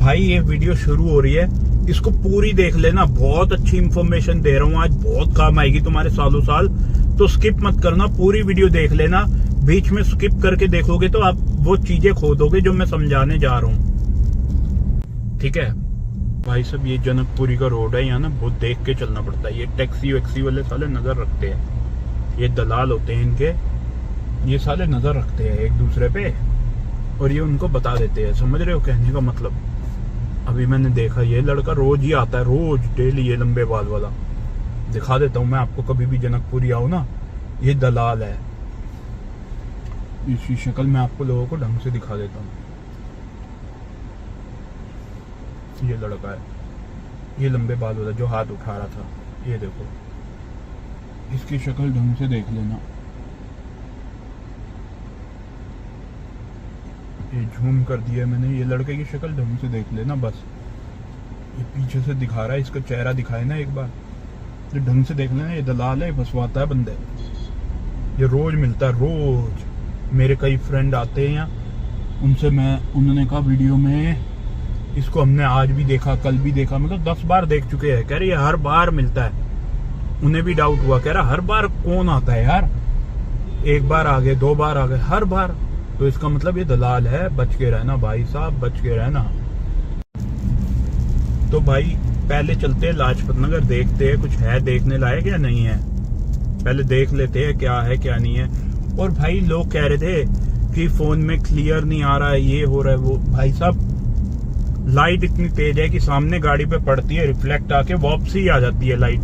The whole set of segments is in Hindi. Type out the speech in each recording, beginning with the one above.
भाई ये वीडियो शुरू हो रही है, इसको पूरी देख लेना। बहुत अच्छी इंफॉर्मेशन दे रहा हूँ आज, बहुत काम आएगी तुम्हारे सालों साल। तो स्किप मत करना, पूरी वीडियो देख लेना। बीच में स्किप करके देखोगे तो आप वो चीजें खो दोगे जो मैं समझाने जा रहा हूँ। ठीक है भाई साहब, ये जनकपुरी का रोड है, यहाँ ना बहुत देख के चलना पड़ता है। ये टैक्सी वैक्सी वाले साले नजर रखते हैं, ये दलाल होते हैं इनके, ये साले नजर रखते हैं एक दूसरे पे और ये उनको बता देते हैं। समझ रहे हो कहने का मतलब? अभी मैंने देखा ये लड़का रोज ही आता है, रोज डेली, ये लंबे बाल वाला। दिखा देता हूँ मैं आपको, कभी भी जनकपुरी आओ ना, ये दलाल है। इसकी शक्ल मैं आपको लोगों को ढंग से दिखा देता हूँ। ये लड़का है, ये लंबे बाल वाला जो हाथ उठा रहा था, ये देखो, इसकी शक्ल ढंग से देख लेना। ये झूम कर दिया मैंने, ये लड़के की शक्ल ढंग से देख लेना बस। ये पीछे से दिखा रहा है, इसका चेहरा दिखाए ना एक बार, ये ढंग से देख लेना। ये दलाल है, फंसवाता है बंदे। ये रोज मिलता है, रोज। मेरे कई फ्रेंड आते हैं यहाँ, उनसे उन्होंने कहा वीडियो में इसको हमने आज भी देखा, कल भी देखा, मतलब 10 बार देख चुके हैं। कह रहे हर बार मिलता है। उन्हें भी डाउट हुआ, कह रहा हर बार कौन आता है यार, एक बार आ गए, 2 बार आ गए, हर बार। तो इसका मतलब ये दलाल है। बच के रहना भाई साहब, बच के रहना। तो भाई पहले चलते हैं लाजपत नगर, देखते हैं कुछ है देखने लायक या नहीं है। पहले देख लेते हैं क्या है क्या नहीं है। और भाई लोग कह रहे थे कि फोन में क्लियर नहीं आ रहा है, ये हो रहा है वो। भाई साहब लाइट इतनी तेज है कि सामने गाड़ी पे पड़ती है, रिफ्लेक्ट आके वापस ही आ जाती है लाइट।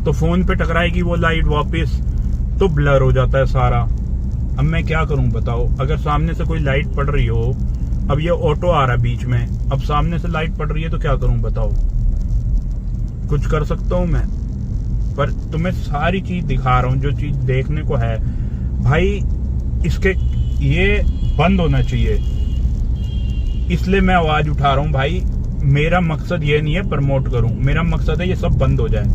तो फोन पे टकराएगी वो लाइट वापस, तो ब्लर हो जाता है सारा। अब मैं क्या करूं बताओ? अगर सामने से कोई लाइट पड़ रही हो, अब ये ऑटो आ रहा है बीच में, अब सामने से लाइट पड़ रही है तो क्या करूं बताओ? कुछ कर सकता हूं मैं? पर तुम्हें सारी चीज दिखा रहा हूं जो चीज देखने को है। भाई इसके ये बंद होना चाहिए, इसलिए मैं आवाज उठा रहा हूं। भाई मेरा मकसद ये नहीं है प्रमोट करूं, मेरा मकसद है ये सब बंद हो जाए।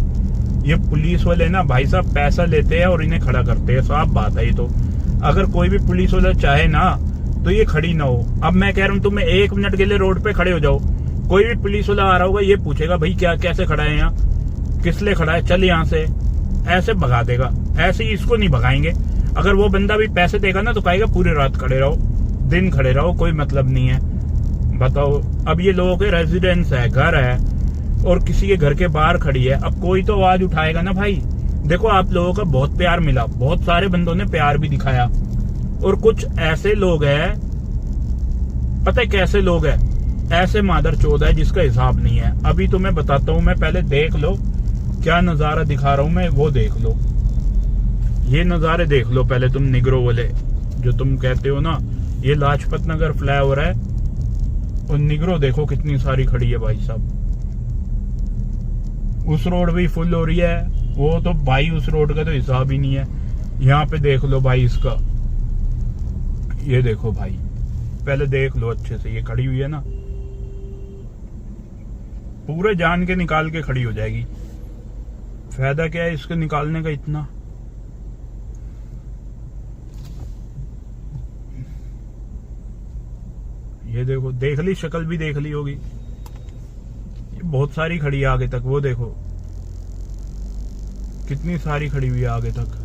ये पुलिस वाले ना भाई साहब पैसा लेते हैं और इन्हें खड़ा करते हैं, साफ बात है ये तो। अगर कोई भी पुलिस वाला चाहे ना तो ये खड़ी ना हो। अब मैं कह रहा हूँ तुम्हें 1 मिनट के लिए रोड पे खड़े हो जाओ, कोई भी पुलिस वाला आ रहा होगा, ये पूछेगा भाई क्या कैसे खड़ा है यहाँ, किस लिए खड़ा है, चल यहाँ से, ऐसे भगा देगा। ऐसे ही इसको नहीं भगाएंगे। अगर वो बंदा भी पैसे देगा ना तो कहेगा पूरी रात खड़े रहो, दिन खड़े रहो, कोई मतलब नहीं है। बताओ, अब ये लोगों के रेजिडेंस है, घर है, और किसी के घर के बाहर खड़ी है, अब कोई तो आवाज उठाएगा ना भाई। देखो आप लोगों का बहुत प्यार मिला, बहुत सारे बंदों ने प्यार भी दिखाया। और कुछ ऐसे लोग हैं, पता है कैसे लोग हैं, ऐसे मादर चौध है जिसका हिसाब नहीं है। अभी तो मैं बताता हूँ, मैं पहले देख लो क्या नजारा दिखा रहा हूँ मैं, वो देख लो। ये नजारे देख लो पहले तुम, निगरो वाले जो तुम कहते हो ना। ये लाजपत नगर फ्लाईओवर है और निगरो देखो कितनी सारी खड़ी है भाई साहब। उस रोड भी फुल हो रही है, वो तो भाई उस रोड का तो हिसाब ही नहीं है। यहाँ पे देख लो भाई इसका, ये देखो भाई, पहले देख लो अच्छे से। ये खड़ी हुई है ना, पूरे जान के निकाल के खड़ी हो जाएगी। फायदा क्या है इसके निकालने का इतना? ये देखो, देख ली शक्ल भी देख ली होगी। ये बहुत सारी खड़ी है आगे तक, वो देखो कितनी सारी खड़ी हुई है आगे तक।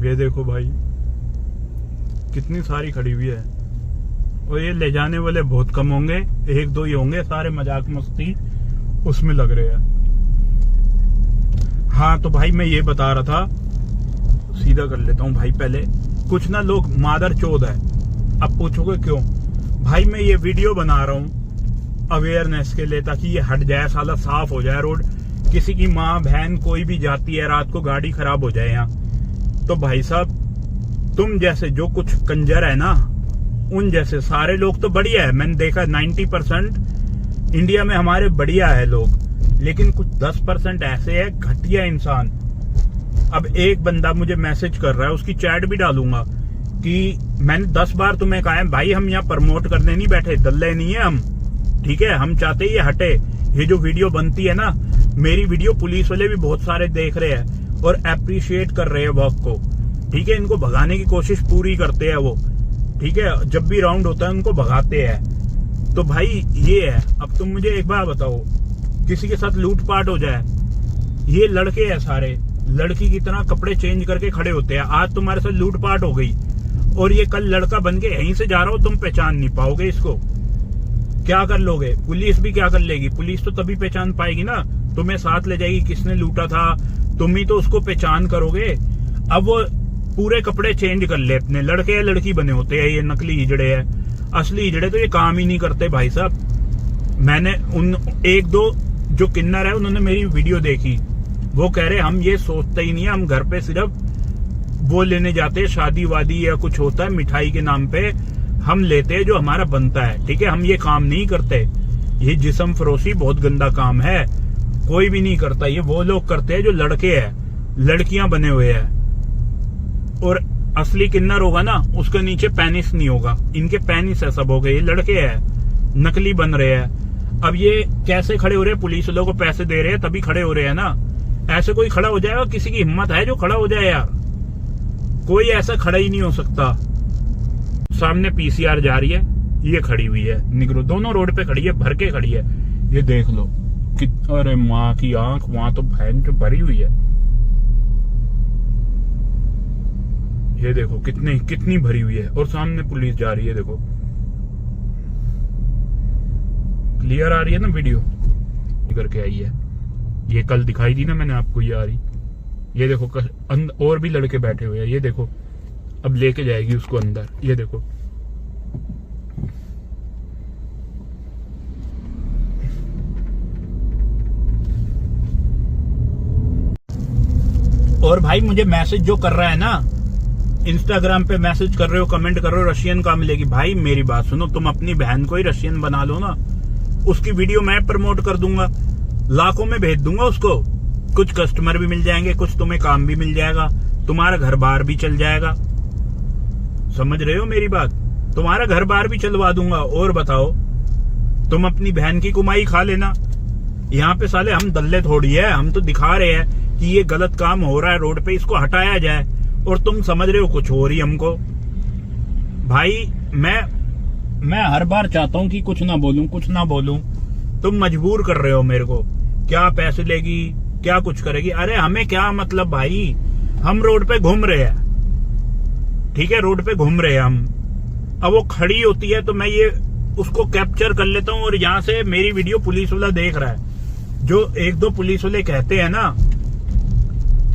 ये देखो भाई कितनी सारी खड़ी हुई है। और ये ले जाने वाले बहुत कम होंगे, 1-2 ही होंगे, सारे मजाक मस्ती उसमें लग रहे हैं। हाँ तो भाई मैं ये बता रहा था, सीधा कर लेता हूँ भाई। पहले कुछ ना लोग मादर चौध है। अब पूछोगे क्यों? भाई मैं ये वीडियो बना रहा हूँ अवेयरनेस के लिए, ताकि ये हट जाए, साला साफ हो जाए रोड। किसी की माँ बहन कोई भी जाती है रात को, गाड़ी खराब हो जाए यहाँ, तो भाई साहब तुम जैसे जो कुछ कंजर है ना, उन जैसे सारे लोग तो बढ़िया है। मैंने देखा 90% इंडिया में हमारे बढ़िया है लोग, लेकिन कुछ 10% ऐसे है घटिया इंसान। अब एक बंदा मुझे मैसेज कर रहा है, उसकी चैट भी डालूंगा, कि मैंने 10 बार तुम्हें कहा है भाई हम यहाँ प्रमोट करने नहीं बैठे, दल्ले नहीं है हम, ठीक है? हम चाहते ये हटे। ये जो वीडियो बनती है ना, मेरी वीडियो पुलिस वाले भी बहुत सारे देख रहे हैं और अप्रिशिएट कर रहे हैं वर्क को। ठीक है, इनको भगाने की कोशिश पूरी करते हैं वो, ठीक है, जब भी राउंड होता है उनको भगाते हैं। तो भाई ये है। अब तुम मुझे एक बार बताओ, किसी के साथ लूटपाट हो जाए, ये लड़के हैं सारे, लड़की की तरह कपड़े चेंज करके खड़े होते हैं। आज तुम्हारे साथ लूटपाट हो गई और ये कल लड़का बन के यहीं से जा रहा हो, तुम पहचान नहीं पाओगे इसको, क्या कर लोगे? पुलिस भी क्या कर लेगी? पुलिस तो तभी पहचान पाएगी ना, तुम्हें साथ ले जाएगी, किसने लूटा था, तुम ही तो उसको पहचान करोगे। अब वो पूरे कपड़े चेंज कर ले अपने, लड़के या लड़की बने होते हैं, ये नकली हिजड़े हैं। असली हिजड़े तो ये काम ही नहीं करते भाई साहब। मैंने उन एक दो जो किन्नर है उन्होंने मेरी वीडियो देखी, वो कह रहे हम ये सोचते ही नहीं है, हम घर पे सिर्फ वो लेने जाते हैं, शादी वादी या कुछ होता है मिठाई के नाम पे हम लेते हैं जो हमारा बनता है, ठीक है, हम ये काम नहीं करते। ये जिस्म फरोशी बहुत गंदा काम है, कोई भी नहीं करता, ये वो लोग करते हैं जो लड़के हैं, लड़कियां बने हुए हैं। और असली किन्नर होगा ना, उसके नीचे पेनिस नहीं होगा, इनके पेनिस है सब हो गए, ये लड़के हैं, नकली बन रहे हैं। अब ये कैसे खड़े हो रहे हैं? पुलिस लोगों को पैसे दे रहे हैं तभी खड़े हो रहे हैं ना, ऐसे कोई खड़ा हो जाएगा? किसी की हिम्मत है जो खड़ा हो जाए यार? कोई ऐसा खड़ा ही नहीं हो सकता। सामने पीसीआर जा रही है, ये खड़ी हुई है निगरो, दोनों रोड पे खड़ी है, भर के खड़ी है, ये देख लो। अरे माँ की आंख, वहां तो भैन जो भरी हुई है, ये देखो कितनी भरी हुई है। और सामने पुलिस जा रही है, देखो क्लियर आ रही है ना वीडियो, करके आई है। ये कल दिखाई दी ना मैंने आपको, ये आ रही, ये देखो और भी लड़के बैठे हुए हैं, ये देखो अब लेके जाएगी उसको अंदर, ये देखो। और भाई मुझे मैसेज जो कर रहा है ना, इंस्टाग्राम पे मैसेज कर रहे हो, कमेंट कर रहे हो, रशियन कहाँ मिलेगी? भाई मेरी बात सुनो, तुम अपनी बहन को ही रशियन बना लो ना, उसकी वीडियो मैं प्रमोट कर दूंगा, लाखों में भेज दूंगा उसको, कुछ कस्टमर भी मिल जाएंगे, कुछ तुम्हें काम भी मिल जाएगा, तुम्हारा घर बार भी चल जाएगा। समझ रहे हो मेरी बात? तुम्हारा घर बार भी चलवा दूंगा। और बताओ, तुम अपनी बहन की कमाई खा लेना। यहाँ पे साले हम दल्ले थोड़ी है, हम तो दिखा रहे हैं कि ये गलत काम हो रहा है रोड पे, इसको हटाया जाए, और तुम समझ रहे हो कुछ हो रही हमको। भाई मैं हर बार चाहता हूँ कि कुछ ना बोलूं, तुम मजबूर कर रहे हो मेरे को, क्या पैसे लेगी, क्या कुछ करेगी। अरे हमें क्या मतलब भाई, हम रोड पे घूम रहे हैं, ठीक है, रोड पे घूम रहे हैं हम। अब वो खड़ी होती है तो मैं ये उसको कैप्चर कर लेता हूँ, और यहाँ से मेरी वीडियो पुलिस वाला देख रहा है। जो एक दो पुलिस वाले कहते हैं ना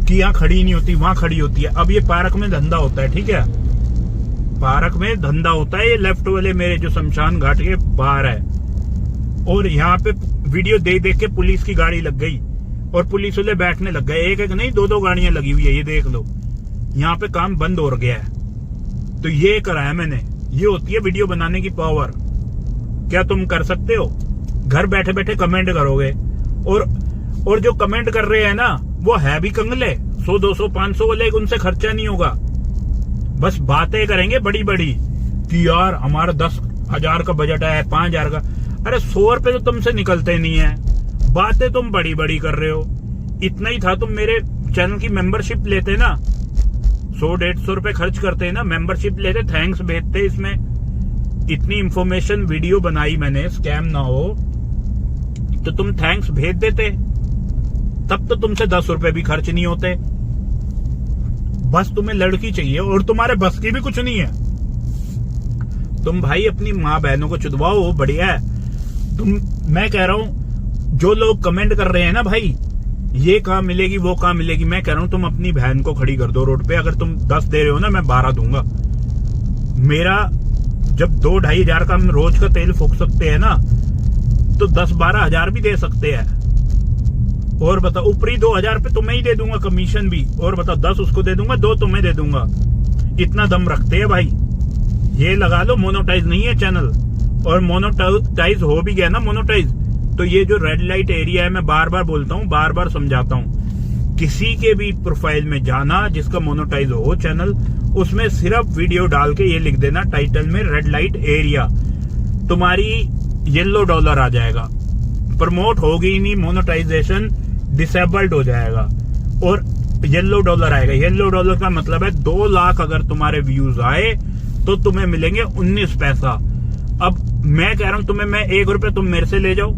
कि यहाँ खड़ी नहीं होती, वहां खड़ी होती है। अब ये पार्क में धंधा होता है, ठीक है, पार्क में धंधा होता है, ये लेफ्ट वाले मेरे जो शमशान घाट के बाहर है, और यहाँ पे वीडियो देख के पुलिस की गाड़ी लग गई और पुलिस वाले बैठने लग गए, एक नहीं दो गाड़ियां लगी हुई है, ये देख लो। यहाँ पे काम बंद हो गया है, तो ये कराया मैंने। ये होती है वीडियो बनाने की पावर। क्या तुम कर सकते हो? घर बैठे बैठे कमेंट करोगे, और जो कमेंट कर रहे हैं ना वो है भी कंगले, 100 200 500 वाले, उनसे खर्चा नहीं होगा, बस बातें करेंगे बड़ी बड़ी कि यार हमारा 10,000 का बजट है, 5,000 का। अरे 100 रुपए तो तुमसे निकलते नहीं है, बातें तुम बड़ी बड़ी कर रहे हो। इतना ही था, तुम मेरे चैनल की मेंबरशिप लेते ना, 100-150 रुपए खर्च करते ना, मेंबरशिप लेते, थैंक्स भेजते, इसमें इतनी इंफॉर्मेशन वीडियो बनाई मैंने, स्कैम ना हो तो तुम थैंक्स भेज देते, तब तो तुमसे 10 रुपए भी खर्च नहीं होते। बस तुम्हें लड़की चाहिए और तुम्हारे बस की भी कुछ नहीं है। तुम भाई अपनी माँ बहनों को चुदवाओ, बढ़िया है। मैं कह रहा हूं, जो लोग कमेंट कर रहे हैं ना भाई ये कहाँ मिलेगी वो कहाँ मिलेगी, मैं कह रहा हूं तुम अपनी बहन को खड़ी कर दो रोड पे। अगर तुम 10 दे रहे हो ना, मैं 12 दूंगा। मेरा जब 2-2.5 हजार का हम रोज का तेल फूक सकते हैं ना, तो 10-12 हजार भी दे सकते हैं। और बताओ, ऊपरी 2,000 पे तुम्हें ही दे दूंगा कमीशन भी, और बताओ 10 उसको दे दूंगा, 2 तुम्हें दे दूंगा। इतना दम रखते हैं भाई। ये लगा लो, मोनोटाइज नहीं है चैनल, और मोनोटाइज हो भी गया ना मोनोटाइज, तो ये जो रेड लाइट एरिया है, मैं बार बार बोलता हूँ, बार बार समझाता हूँ, किसी के भी प्रोफाइल में जाना जिसका मोनोटाइज हो चैनल, उसमें सिर्फ वीडियो डाल के ये लिख देना टाइटल में रेड लाइट एरिया, तुम्हारी $येलो आ जाएगा। प्रमोट होगी ही नहीं, मोनेटाइजेशन डिसेबल्ड हो जाएगा। और येलो डॉलर आएगा। येलो डॉलर का मतलब है 2 लाख अगर तुम्हारे व्यूज आए तो तुम्हें मिलेंगे 19 पैसा। अब मैं कह रहा हूं तुम्हें, मैं 1 रुपये तुम मेरे से ले जाओ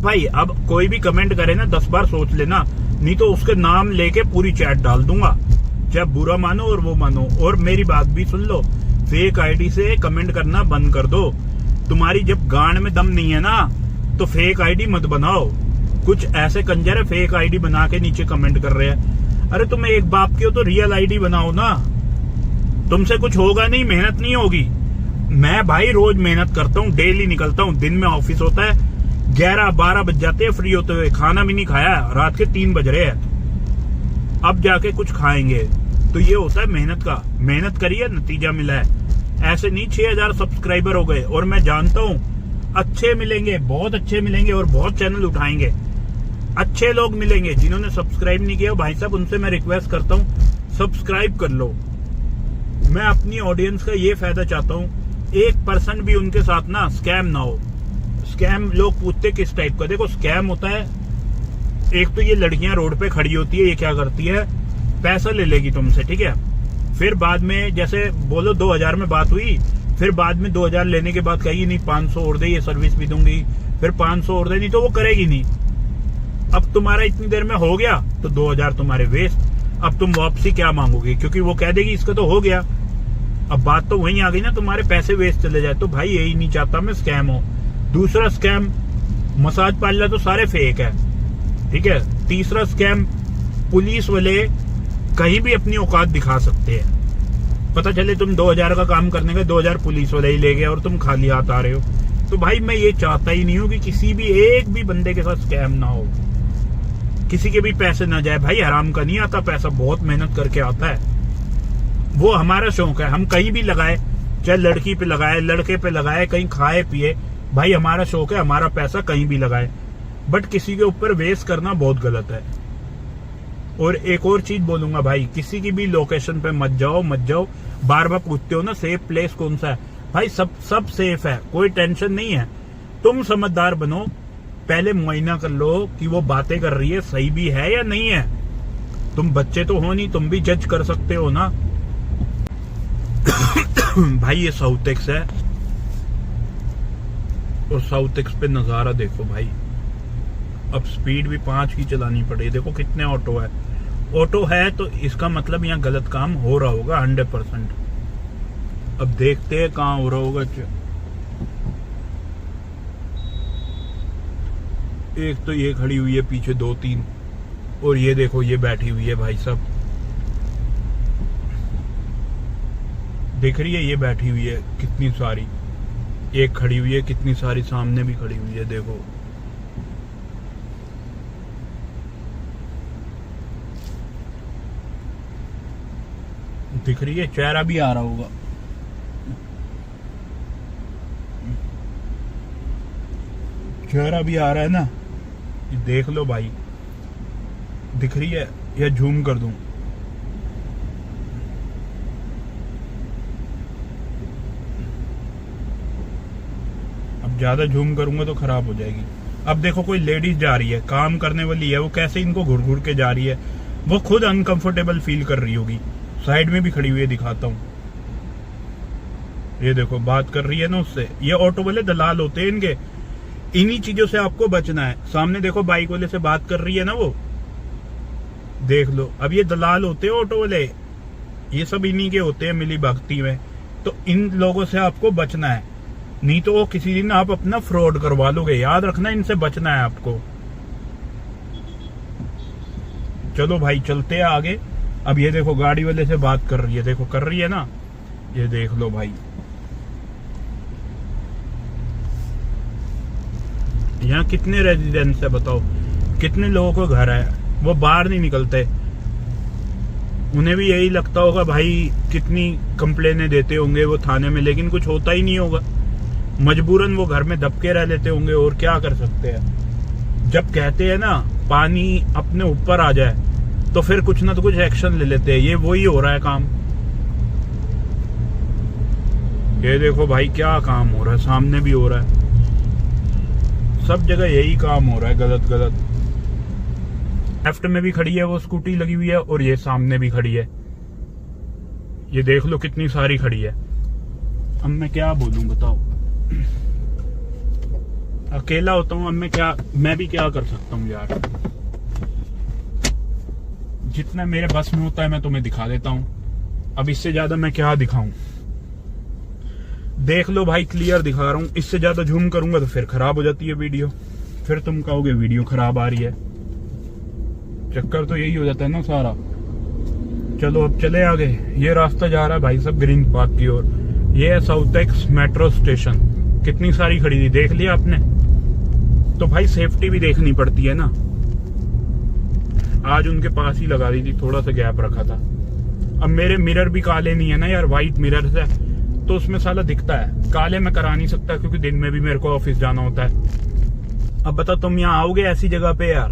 भाई। अब कोई भी कमेंट करे ना 10 बार सोच लेना, नहीं तो उसके नाम लेके पूरी चैट डाल दूंगा, चाहे बुरा मानो और वो मानो। और मेरी बात भी सुन लो, फेक आईडी से कमेंट करना बंद कर दो। तुम्हारी जब गांड में दम नहीं है ना तो फेक आईडी मत बनाओ। कुछ ऐसे कंजर है फेक आईडी बना के नीचे कमेंट कर रहे हैं। अरे तुम एक बाप की हो तो रियल आईडी बनाओ ना। तुमसे कुछ होगा नहीं, मेहनत नहीं होगी। मैं भाई रोज मेहनत करता हूँ, डेली निकलता हूँ। दिन में ऑफिस होता है, 11-12 बज जाते हैं फ्री होते हुए, खाना भी नहीं खाया, रात के 3 बज रहे हैं, अब जाके कुछ खाएंगे। तो ये होता है मेहनत का। मेहनत करिए, नतीजा मिला है। ऐसे नहीं 6000 सब्सक्राइबर हो गए। और मैं जानता हूँ अच्छे मिलेंगे, बहुत अच्छे मिलेंगे और बहुत चैनल उठाएंगे। अच्छे लोग मिलेंगे जिन्होंने सब्सक्राइब नहीं किया भाई साहब, उनसे मैं रिक्वेस्ट करता हूँ सब्सक्राइब कर लो। मैं अपनी ऑडियंस का ये फायदा चाहता हूँ, 1% भी उनके साथ ना स्कैम ना हो। स्कैम लोग पूछते किस टाइप का, देखो स्कैम होता है, एक तो ये लड़कियां रोड पे खड़ी होती है, ये क्या करती है, पैसा ले लेगी तुमसे, ठीक है। फिर बाद में जैसे बोलो 2000 में बात हुई, फिर बाद में 2000 लेने के बाद कहेगी नहीं 500 और दे, ये सर्विस भी दूंगी, फिर 500 और दे, नहीं तो वो करेगी नहीं। अब तुम्हारा इतनी देर में हो गया तो 2000 तुम्हारे वेस्ट। अब तुम वापसी क्या मांगोगे, क्योंकि वो कह देगी इसका तो हो गया। अब बात तो वहीं आ गई ना, तुम्हारे पैसे वेस्ट चले जाए। तो भाई यही नहीं चाहता मैं स्कैम हो। दूसरा स्कैम, मसाज पार्लर तो सारे फेक है, ठीक है। तीसरा स्कैम, पुलिस वाले कहीं भी अपनी औकात दिखा सकते हैं। पता चले तुम 2000 का काम करने का 2000 पुलिस वाले ही ले गए और तुम खाली हाथ आ रहे हो। तो भाई मैं ये चाहता ही नहीं हूं कि किसी भी एक भी बंदे के साथ स्कैम ना हो, किसी के भी पैसे ना जाए। भाई हराम का नहीं आता पैसा, बहुत मेहनत करके आता है। वो हमारा शौक है, हम कहीं भी लगाए, चाहे लड़की पे लगाए, लड़के पे लगाए, कहीं खाए पिए, भाई हमारा शौक है, हमारा पैसा कहीं भी लगाए। बट किसी के ऊपर वेस्ट करना बहुत गलत है। और एक और चीज बोलूंगा भाई, किसी की भी लोकेशन पे मत जाओ। बार बार पूछते हो ना सेफ प्लेस कौन सा है, भाई सब सेफ है, कोई टेंशन नहीं है। तुम समझदार बनो, पहले मुआयना कर लो कि वो बातें कर रही है सही भी है या नहीं है। तुम बच्चे तो हो नहीं, तुम भी जज कर सकते हो ना। भाई ये साउथ एक्स है और साउथ एक्स पे नजारा देखो भाई। अब स्पीड भी 5 की चलानी पड़ेगी। देखो कितने ऑटो है। ऑटो है तो इसका मतलब यहाँ गलत काम हो रहा होगा 100%। अब देखते हैं कहाँ हो रहा होगा। एक तो ये खड़ी हुई है पीछे 2-3, और ये देखो ये बैठी हुई है भाई साहब, दिख रही है, ये बैठी हुई है कितनी सारी। एक खड़ी हुई है, कितनी सारी सामने भी खड़ी हुई है, देखो। दिख रही है, चेहरा भी आ रहा होगा। चेहरा भी आ रहा है ना, ये देख लो भाई। दिख रही है या झूम कर दूं? अब ज्यादा झूम करूंगा तो खराब हो जाएगी। अब देखो कोई लेडीज जा रही है, काम करने वाली है, वो कैसे इनको घुर घुर के जा रही है, वो खुद अनकंफर्टेबल फील कर रही होगी। साइड में भी खड़ी हुई है, दिखाता हूं। ये देखो बात कर रही है ना उससे। ये ऑटो वाले दलाल होते हैं इनके, इन्हीं चीजों से आपको बचना है। सामने देखो बाइक वाले से बात कर रही है ना वो, देख लो। अब ये दलाल होते हैं ऑटो वाले, ये सब इन्हीं के होते हैं मिली भक्ति में। तो इन लोगों से आपको बचना है, नहीं तो वो किसी दिन आप अपना फ्रॉड करवा लोगे। याद रखना, इनसे बचना है आपको। चलो भाई चलते हैं आगे। अब ये देखो गाड़ी वाले से बात कर रही है, देखो कर रही है ना, ये देख लो भाई। यहाँ कितने रेजिडेंट्स है बताओ, कितने लोगों को घर है, वो बाहर नहीं निकलते। उन्हें भी यही लगता होगा भाई कितनी कंप्लेनें देते होंगे वो थाने में, लेकिन कुछ होता ही नहीं होगा। मजबूरन वो घर में दबके रह लेते होंगे, और क्या कर सकते हैं। जब कहते हैं ना पानी अपने ऊपर आ जाए तो फिर कुछ ना तो कुछ एक्शन ले लेते हैं। ये वही हो रहा है काम। ये देखो भाई क्या काम हो रहा है, सामने भी हो रहा है, सब जगह यही काम हो रहा है, गलत गलत। लेफ्ट में भी खड़ी है वो स्कूटी लगी हुई है और ये सामने भी खड़ी है। ये देख लो कितनी सारी खड़ी है। अब मैं क्या बोलूं बताओ, अकेला होता हूं, अब मैं भी क्या कर सकता हूं यार। जितना मेरे बस में होता है मैं तुम्हें दिखा देता हूं, अब इससे ज्यादा मैं क्या दिखाऊं। देख लो भाई, क्लियर दिखा रहा हूं। इससे ज्यादा जूम करूंगा तो फिर खराब हो जाती है वीडियो, फिर तुम कहोगे वीडियो खराब आ रही है। चक्कर तो यही हो जाता है ना सारा। चलो अब चले आगे। ये रास्ता जा रहा है भाई साहब ग्रीन पार्क की ओर। ये है साउथेक्स मेट्रो स्टेशन। कितनी सारी खड़ी थी, देख लिया आपने। तो भाई सेफ्टी भी देखनी पड़ती है ना। आज उनके पास ही लगा दी थी, थोड़ा सा गैप रखा था। अब मेरे मिरर भी काले नहीं है ना यार, व्हाइट मिरर है तो उसमें साला दिखता है। काले में करा नहीं सकता क्योंकि दिन में भी मेरे को ऑफिस जाना होता है। अब बता तुम यहाँ आओगे ऐसी जगह पे यार?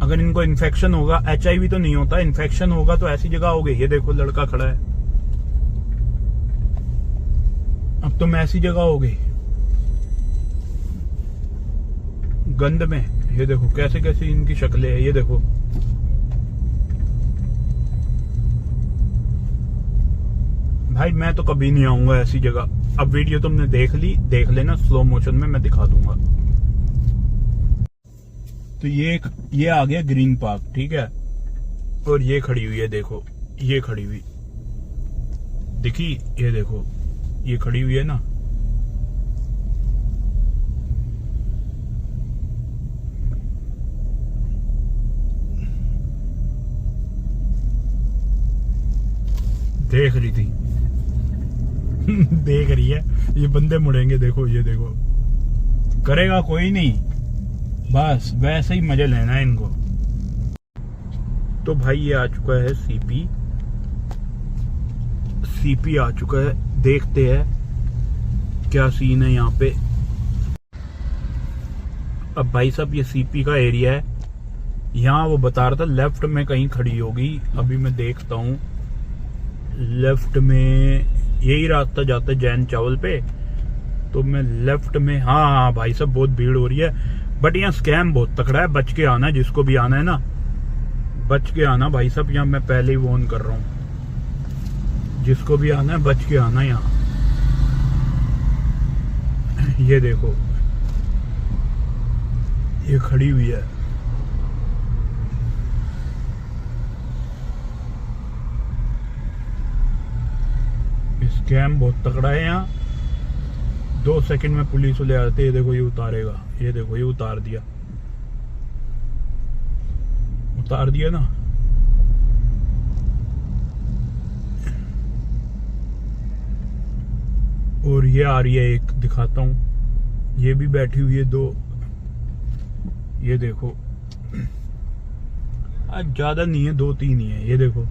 अगर इनको इन्फेक्शन होगा, HIV तो नहीं होता, इन्फेक्शन होगा तो ऐसी जगह आओगे। ये देखो लड़का खड़ा है, अब तुम ऐसी जगह होगे गंद में। ये देखो कैसे कैसे इनकी शक्लें है, ये देखो। भाई मैं तो कभी नहीं आऊंगा ऐसी जगह। अब वीडियो तुमने देख ली, देख लेना, स्लो मोशन में मैं दिखा दूंगा। तो ये आ गया ग्रीन पार्क, ठीक है। और ये खड़ी हुई है, देखो ये खड़ी हुई दिखी, ये देखो ये खड़ी हुई है ना। देख रही थी देख रही है। ये बंदे मुड़ेंगे, देखो ये देखो। करेगा कोई नहीं, बस वैसे ही मजे लेना है इनको। तो भाई ये आ चुका है सीपी आ चुका है। देखते हैं क्या सीन है यहाँ पे। अब भाई साहब ये सीपी का एरिया है। यहाँ वो बता रहा था लेफ्ट में कहीं खड़ी होगी। अभी मैं देखता हूँ, लेफ्ट में यही रास्ता जाता है जैन चावल पे। तो मैं लेफ्ट में, हाँ भाई साहब बहुत भीड़ हो रही है। बट यहाँ स्कैम बहुत तकड़ा है, बच के आना है। जिसको भी आना है ना, बच के आना भाई साहब। यहाँ मैं पहले ही वॉर्न कर रहा हूँ, जिसको भी आना है बच के आना। यहाँ ये देखो ये खड़ी हुई है। स्कैम बहुत तगड़ा है यहाँ। 2 सेकंड में पुलिस ले आते। ये देखो ये उतारेगा, ये देखो ये उतार दिया ना। और ये आ रही है एक, दिखाता हूं। ये भी बैठी हुई है 2। ये देखो आज ज्यादा नहीं है, 2-3 ही है। ये देखो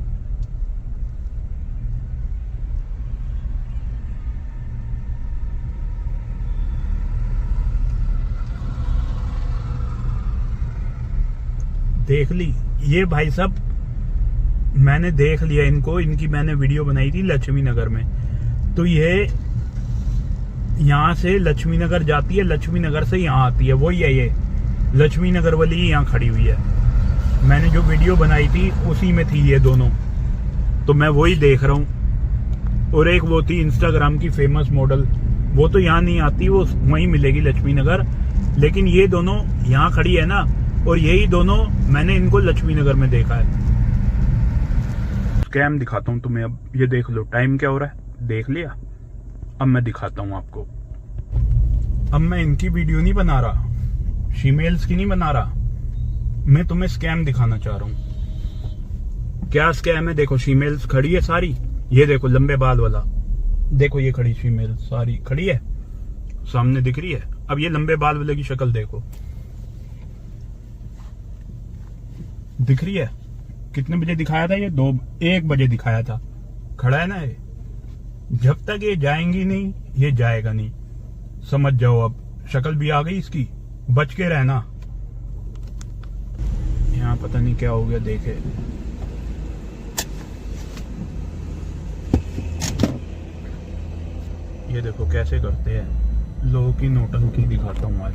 देख ली। ये भाई साहब मैंने देख लिया इनको, इनकी मैंने वीडियो बनाई थी लक्ष्मी नगर में। तो ये यहाँ से लक्ष्मी नगर जाती है, लक्ष्मी नगर से यहाँ आती है। वही है ये लक्ष्मी नगर वाली ही यहाँ खड़ी हुई है। मैंने जो वीडियो बनाई थी उसी में थी ये दोनों, तो मैं वही देख रहा हूँ। और एक वो थी इंस्टाग्राम की फेमस मॉडल, वो तो यहाँ नहीं आती, वो वहीं मिलेगी लक्ष्मी नगर। लेकिन ये दोनों यहाँ खड़ी है ना, और यही दोनों मैंने इनको लक्ष्मी नगर में देखा है। स्कैम दिखाता हूँ तुम्हें। अब ये देख लो टाइम क्या हो रहा है, देख लिया। अब मैं दिखाता हूँ आपको। अब मैं इनकी वीडियो नहीं बना रहा, फीमेल्स की नहीं बना रहा, मैं तुम्हें स्कैम दिखाना चाह रहा हूँ। क्या स्कैम है, देखो फीमेल्स खड़ी है सारी। ये देखो लंबे बाल वाला, देखो ये खड़ी फीमेल सारी खड़ी है, सामने दिख रही है। अब ये लंबे बाल वाले की शक्ल देखो, दिख रही है। कितने बजे दिखाया था ये? 1 बजे दिखाया था। खड़ा है ना ये। जब तक ये जाएंगी नहीं, ये जाएगा नहीं, समझ जाओ। अब शक्ल भी आ गई इसकी, बच के रहना। यहाँ पता नहीं क्या हो गया, देखे। ये देखो कैसे करते हैं लोगों की नौटंकी, दिखाता हूँ आज।